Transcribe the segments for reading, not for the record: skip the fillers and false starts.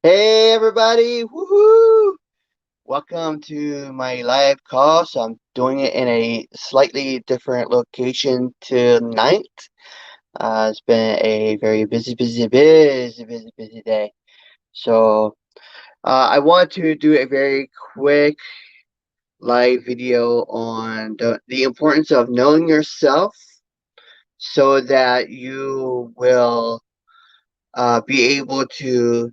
Hey everybody! Woohoo! Welcome to my live call. So I'm doing it in a slightly different location tonight. It's been a very busy day. So I want to do a very quick live video on the importance of knowing yourself so that you will be able to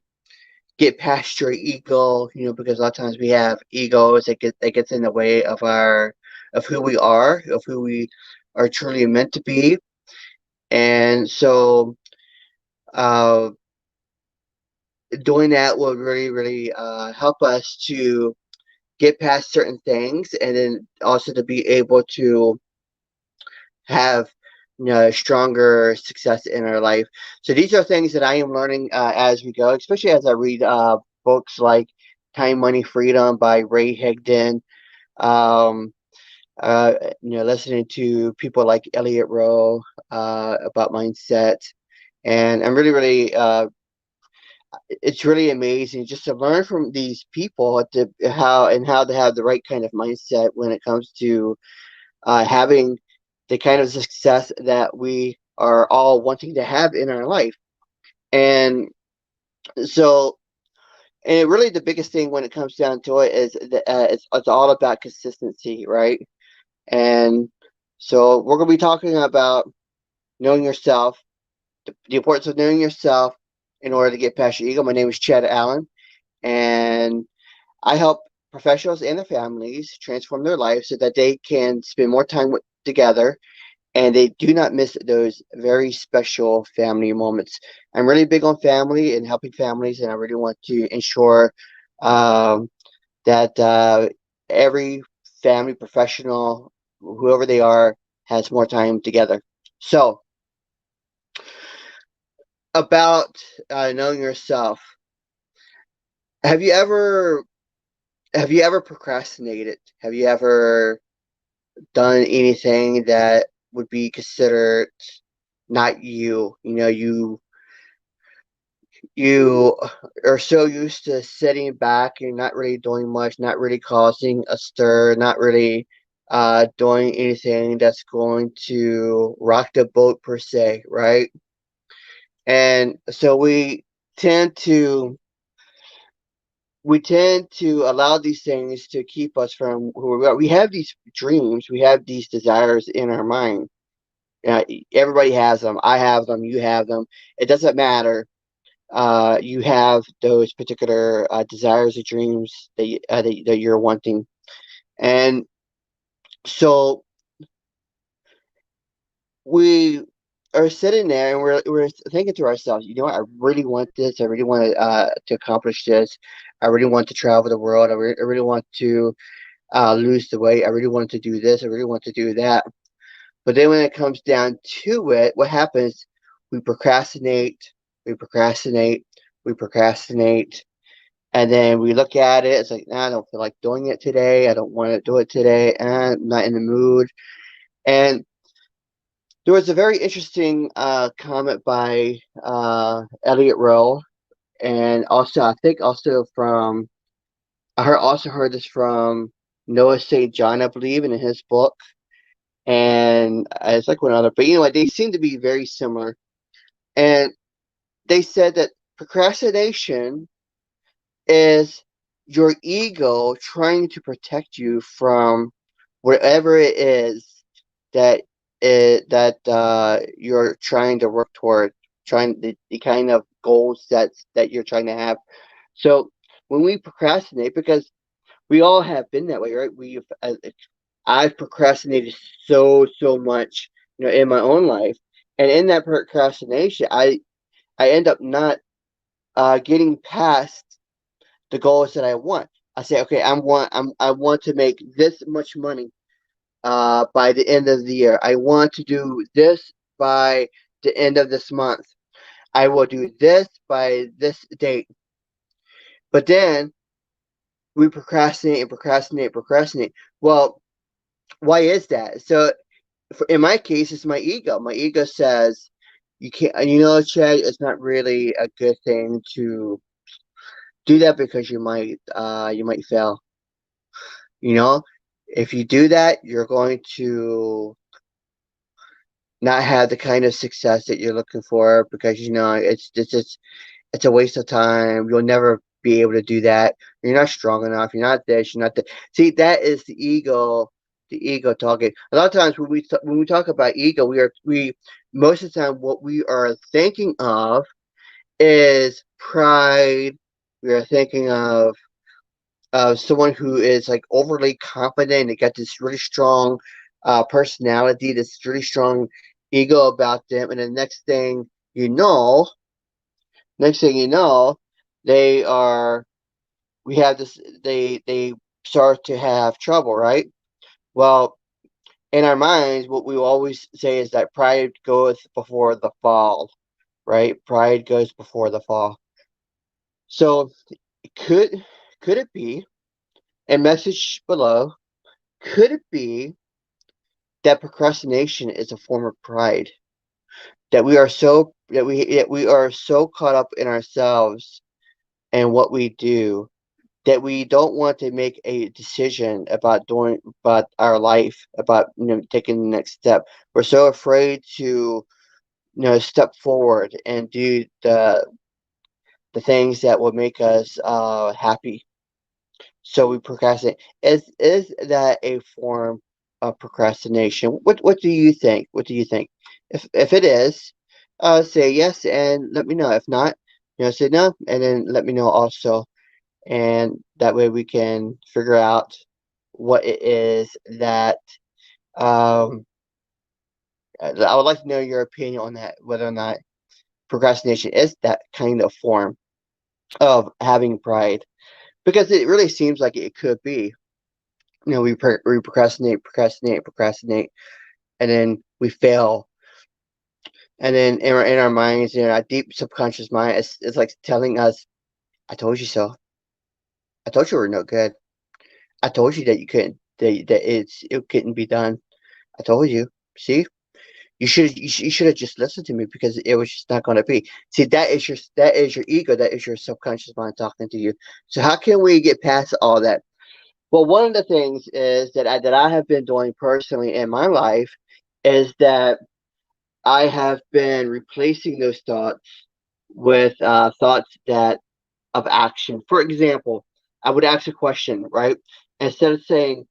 get past your ego, because a lot of times we have egos that gets in the way of who we are, of who we are truly meant to be. And so uh doing that will really help us to get past certain things, and then also to be able to have stronger success in our life. So these are things that I am learning as we go, especially as I read books like Time, Money, Freedom by Ray Higdon. Um, Listening to people like Elliot Rowe about mindset, and I'm it's really amazing just to learn from these people to how to have the right kind of mindset when it comes to having the kind of success that we are all wanting to have in our life. And so, and really the biggest thing when it comes down to it is that it's all about consistency, right? And so we're going to be talking about knowing yourself, the importance of knowing yourself in order to get past your ego. My name is Chad Allen, and I help professionals and their families transform their lives so that they can spend more time together and they do not miss those very special family moments. I'm really big on family and helping families, and I really want to ensure um, that every family professional, whoever they are, has more time together. So, about knowing yourself, have you ever procrastinated? Have you ever done anything that would be considered not you? You are so used to sitting back and not really doing much, not really causing a stir, not really doing anything that's going to rock the boat per se, right? And so tend to we tend to allow these things to keep us from who we are. We have these dreams, we have these desires in our mind. Uh, Everybody has them. I have them. You have them. It doesn't matter. You have those particular desires or dreams that you're wanting, and so we are sitting there and we're thinking to ourselves, I really want this. I really want to accomplish this. I really want to travel the world. I really want to lose the weight. I really want to do this. I really want to do that. But then when it comes down to it, what happens? We procrastinate. We procrastinate. We procrastinate. And then we look at it. It's like, nah, I don't feel like doing it today. I don't want to do it today. I'm not in the mood. And there was a very interesting comment by Elliot Rowe, and also I think also from also heard this from Noah St. John, I believe, in his book, and it's like one other, but they seem to be very similar. And they said that procrastination is your ego trying to protect you from whatever it is that you're trying to work toward, trying the kind of goals that you're trying to have. So when we procrastinate, because we all have been that way, right? I've procrastinated so much, in my own life, and in that procrastination, I end up not getting past the goals that I want. I say, okay, I want to make this much money by the end of the year. I want to do this by the end of this month. I will do this by this date. But then we procrastinate and procrastinate. Well, why is that? So in my case, it's my ego. My ego says you can't. And Chad, it's not really a good thing to do that because you might fail. You know, if you do that, you're going to not have the kind of success that you're looking for, because it's a waste of time. You'll never be able to do that. You're not strong enough. You're not this. You're not that. See, that is the ego. The ego talking. A lot of times when we talk about ego, we most of the time what we are thinking of is pride. We are thinking of someone who is like overly confident. They got this really strong personality, this really strong ego about them, and the next thing you know, they are we have this they start to have trouble, right? Well, in our minds, what we always say is that pride goes before the fall, right? Pride goes before the fall. So could could it be, and message below, could it be that procrastination is a form of pride? That we are so caught up in ourselves and what we do, that we don't want to make a decision about our life, about taking the next step. We're so afraid to step forward and do the things that will make us happy. So we procrastinate. Is that a form of procrastination? What do you think? What do you think? If it is, say yes and let me know. If not, say no and then let me know also, and that way we can figure out what it is that um I would like to know your opinion on that, whether or not procrastination is that kind of form of having pride, because it really seems like it could be. We procrastinate, and then we fail, and then in our minds, our deep subconscious mind, it's like telling us, "I told you so. I told you we're no good. I told you that you couldn't, it couldn't be done. I told you. See, you should have just listened to me, because it was just not going to be." See, that is your ego, that is your subconscious mind talking to you. So how can we get past all that? Well, one of the things is that I have been doing personally in my life is that I have been replacing those thoughts with thoughts that of action. For example, I would ask a question, right? Instead of saying,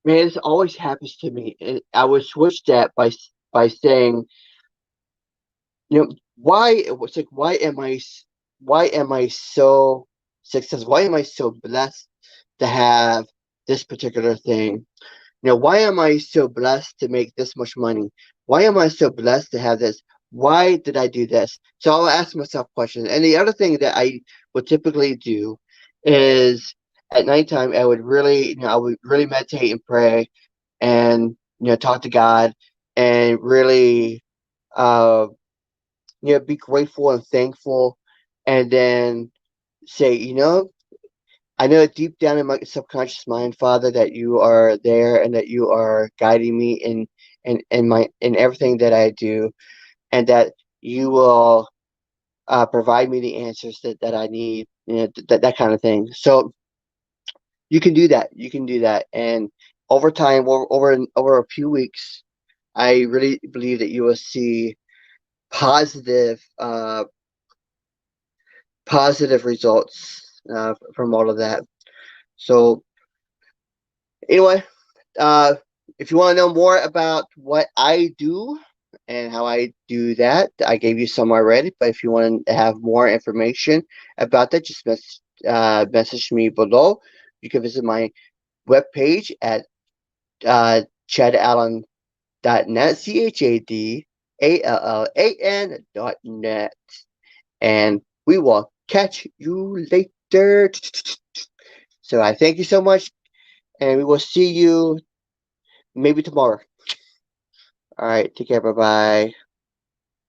"Man, this always happens to me," I would switch that by saying, why? It's like, why am I so successful? Why am I so blessed to have this particular thing? Why am I so blessed to make this much money? Why am I so blessed to have this? Why did I do this? So I'll ask myself questions. And the other thing that I would typically do is at nighttime, I would really meditate and pray, and talk to God, and really uh, be grateful and thankful, and then say, I know deep down in my subconscious mind, Father, that you are there, and that you are guiding me in everything that I do, and that you will provide me the answers that I need, that kind of thing. So you can do that. You can do that, and over time, over a few weeks, I really believe that you will see positive positive results from all of that. So anyway, Uh, if you want to know more about what I do and how I do that, I gave you some already. But if you want to have more information about that, just message me below. You can visit my webpage at chadallen.net, CHADALLAN.net. And we will catch you later. So I thank you so much, and we will see you maybe tomorrow. All right, take care. Bye bye.